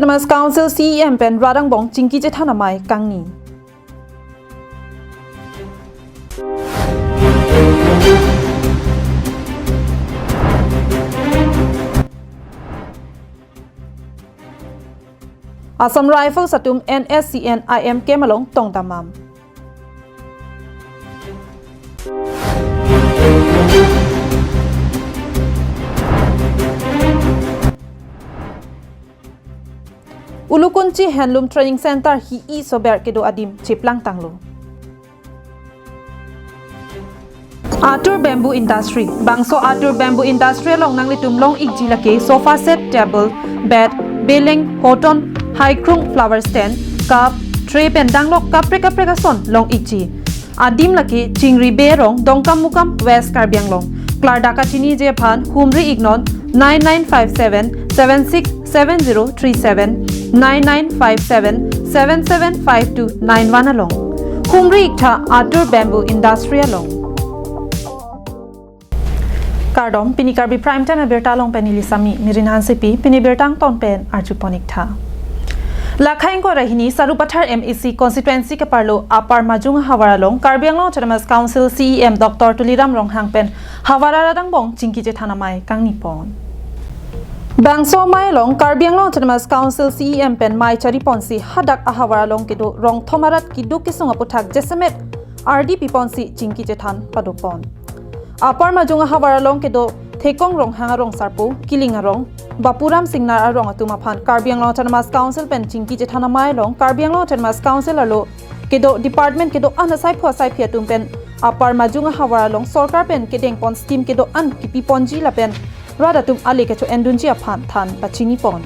Autonomous Council CEM pen radang bong chingki che thana mai kangni Assam Rifle Satum NSCN IM Kemalong Tongdamam Ulukunchi Handloom Training Center hi I sober kedo adim chiplang tanglo Arthur Bamboo Industry Bangso Arthur Bamboo Industry long nang litum long ikji lake sofa set table bed beling hoton high krung flower stand cup tray pen danglok kapre son long ikji adim lake chingri berong dongkam mukam west karbiang long klardaka chini je phan humri ignon 9957 767037 9957 775291 along humri ikha Arthur Bamboo Industry along Kardom pinikarbi prime time bertalong penili sami mirinhan sepi pinibertang ton pen arjuponik tha Lakhain ko rahini Sarupathar MEC constituency ke parlo apar majung hawaralong Karbianglong Autonomous Council CEM Dr. Tuliram Ronghang pen hawarara bong chingki je thanamai kangni pon Bangso mailong Karbianglong Autonomous Council CEM pen mai chari ponsi hadak ahawaralong kedo rong thomarat kidu kisung aputhak jesemet RDP ponsi chingki je than padopon Apar majung hawaralong kedo Thekong rong hangarong sarpu kilingarong Bapuram Singnar arong atumaphan Karbianglong Autonomous Council pen chingki je thana mai long Karbianglong Autonomous Council alo kedo department kedo anasai phosai phiatum pen apar majunga hawaralong sarkar pen kedeng pon scheme kedo an kipi ponji la pen radatum ale kecho endunji aphan than pachini pon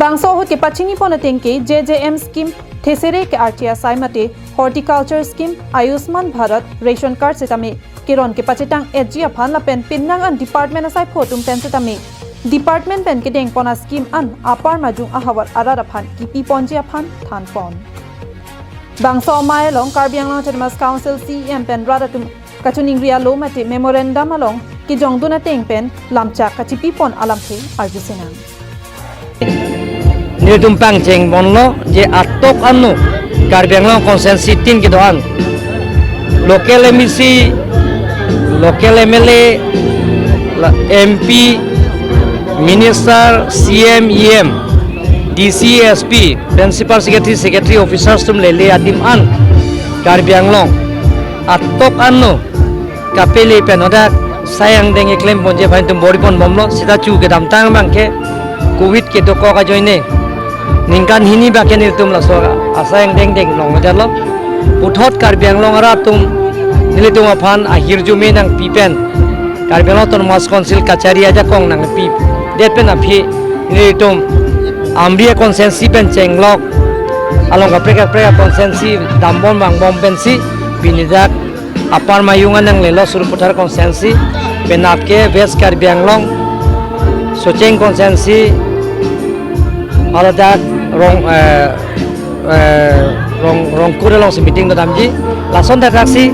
Bangso hot ke pachini pon atengke JJM scheme thesere ke RTSI mate horticulture scheme Ayushman Bharat ration card setame Kiron ke pachetang edji aphan la pen pinnang an department asai photum pen setame department pen ke deng pona scheme an apar majung ahawar arar aphan kipi ponji aphan than pon Bangso mai long Karbianglong Autonomous Council CEM pen radatum kachuning ria lo mate memorandum along ki jongduna teng pen lamcha kachipi pon alam the arjusenang Nidum pang cheng bonlo je atok anu Karbianglong konsensi tin ki doan local MEC local MLA MP Minister CM EM DC SP Principal Secretary Officers tum lele adim an Karbianglong atok anu kapele penoda sayang denge claim bonje phain tum bori pon bomlo sida chu ke dam tang bangke covid ke to ko ka joine ningkan hini ba kenil tum la soga asayang deng deng long jalo puthot Karbianglong ara tum nili tum aphan ahir jume nang pipen Karbianglong Autonomous Council kachari aja kong nang pip det pen aphi nili tum ambia konsensi pen chenglok along ka konsensi dambon bang bom pensi binidak apar mayungan nang lelo Suruputhar konsensi penapke West Karbianglong Socheng konsensi aladak rong kurelong si meeting damji lason taksi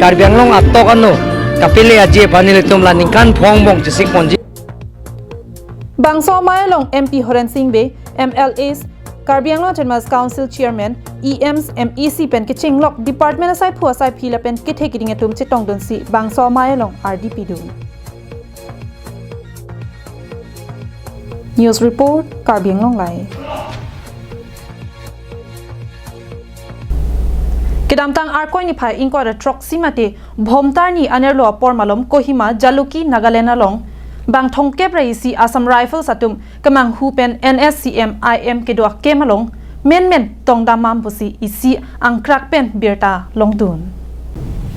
Karbianglong atok anu kapile aji panil tum laningkan phong bong jisik ponji Bangso mai long MP Horen Singh be MLAs Karbianglong Autonomous Council Chairman EMs MEC pen ke chinglok department asai phu asai phila pen ke thekiring atum chitong donsi Bangso mai long RDP du News report Karbianglong lai Kedamtang arkoi ni phai inkwara troxi mate bhomtar ni anerlo pormalom Kohima Jaluki Nagaland along bang thongkep raisi Assam Rifle satum kamang hupen NSCM IM kedwa kemalong men tongdamam busi isi angkrak pen birta longdun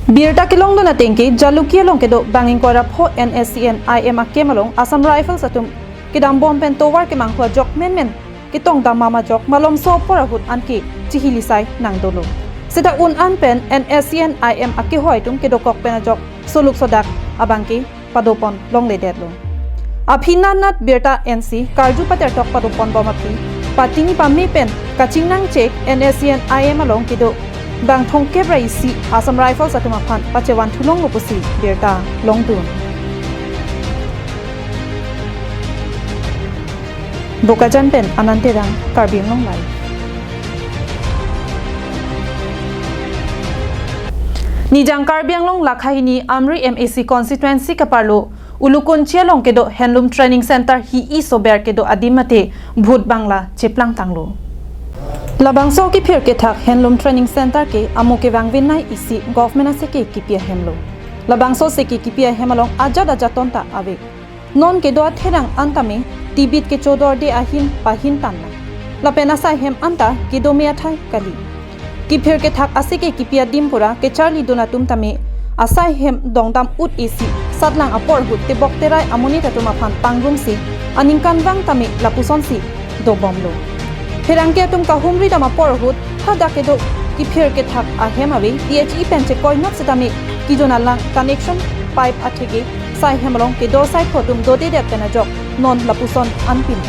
birta kilongdun atengke Jaluki long kedo banging kwara pho NSCM IM kemalong Assam Rifle satum kedam bom pen towar kemang hua jok men kitongdamama jok malom so porahut anke chihilisai nangdolo Sita un an pen NSCN IM aki hoitum kedokok penajok soluk sodak abangki padopon long ledetlo Aphinanat birta NC karju pater tok padopon bomapi patini pammi pen kachingnang chek NSCN IM along kedo bang thongke raisi Assam Rifle satuma phan pachewan thulong opusi birta longdun Bokajan pen Ananterang Karbi Anglong Live. Nijang Karbi Anglong Lakhahini Amri MAC constituency kaparlo Ulukon Chialong kedo Handloom Training Center hi isober kedo adimate Bhut Bangla Cheplang Tanglo. Labangso ki phir ke thak Handloom Training Center ke amuke wangwin nai isi government ase ke kipia hemlo. Labangso se ke kipia hemalong ajad tonta ave. Non ke do atherang antame tibit ke chodor de ahin pahin tanna. Lapena sai hem anta ke do me athai kali. Ki phir ke thak ase ke kipia dimpura ke charli donatum tame asai hem dongdam ut isi sadlang apor hut te bokterai amoni tatuma phan pangrum si aningkan wang tame lapuson si do bomlo. Hirangke tum ka humri dama por hut hada ke do ki phir ke thak a hem ave THE penche koi not setame ki jonala connection pipe athege sai hemalong ke do sai khotum do de de pena jok non lapuson anpin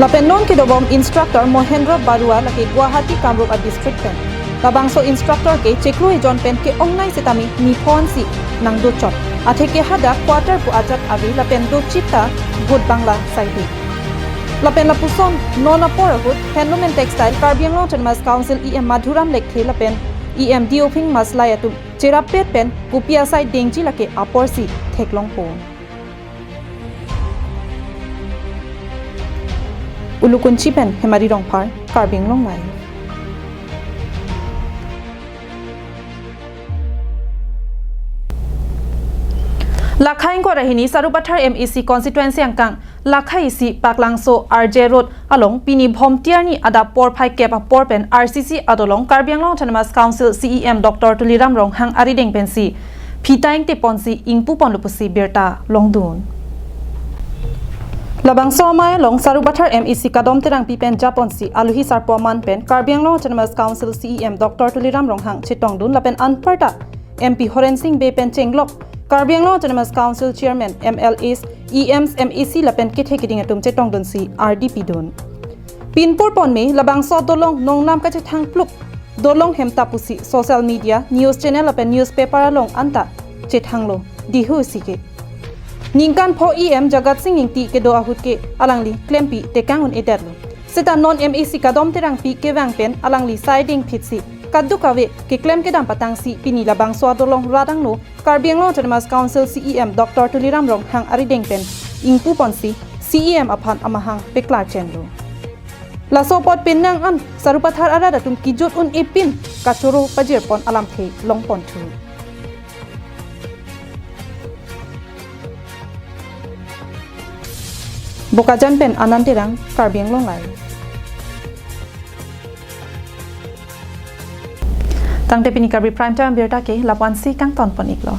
lapen non ke do bom instructor Mohendra Barua lake Guwahati Kamrup a district pen labangso instructor ke cheklu e jon pen ke ongnai setami ni phone si nang do chot atheke hada quarter pu ajat ave lapen do chita Bhut Bangla saidi lapen lapuson non apor hut Handloom and Textile Karbi Anglong Autonomous Council EM Madhuram Lekhe lapen EM Dioping Maslayatum Cherapet pen Kupia Sai Dengji lake aporsi Theklong po Ulukunchi pen Hemari Rongphar Karbi Anglong Live. Lakhai ko rahini Sarupathar MAC constituency angkang Lakhai si Paklangso RJ Road along Pini Bhom Tiarni ada por phai kep a por pen RCC adolong Karbi Anglong Autonomous Council CEM Dr. Tuliram Ronghang Arideng pensi Phitaing te ponsi ingpu ponlupusi berta longdun Labangso mai long Sarupathar MAC kadom terang pipen japonsi aluhi sarpoman pen Karbi Anglong Autonomous Council CEM Dr. Tuliram Ronghang chitongdun lapen anparta MP Horen Singh Be pen chenglok Karbi Anglong Autonomous Council Chairman MLAs EMs MAC lapen ke thekiding atum chetong don si RDP don Pinpur pon me labangso dolong nongnam ka chethang pluk dolong hemta pusi social media news channel lapen newspaper along anta chethanglo dihu sike ningkan pho EM Jagat Singh ingti ke do ahut ke alangli klempi tekangun eterlo seta non MAC kadom terang pi ke wang pen alangli siding pitsi Kadukawe ke claim ke dam patang si pini labang swadolong radang no Karbi Anglong Autonomous Council CEM Dr. Tuliram Ronghang Arideng pen ingpu ponsi CEM aphan amahang peklar chenlo la sopot pinang an Sarupathar ara datum kijut un ipin kachoro pajir pon alam the long pon thu Bokajan pen Ananterang Karbi Anglong Live. Tangte pini Karbi Prime Time berta ke lapan si kang ton pon iklo.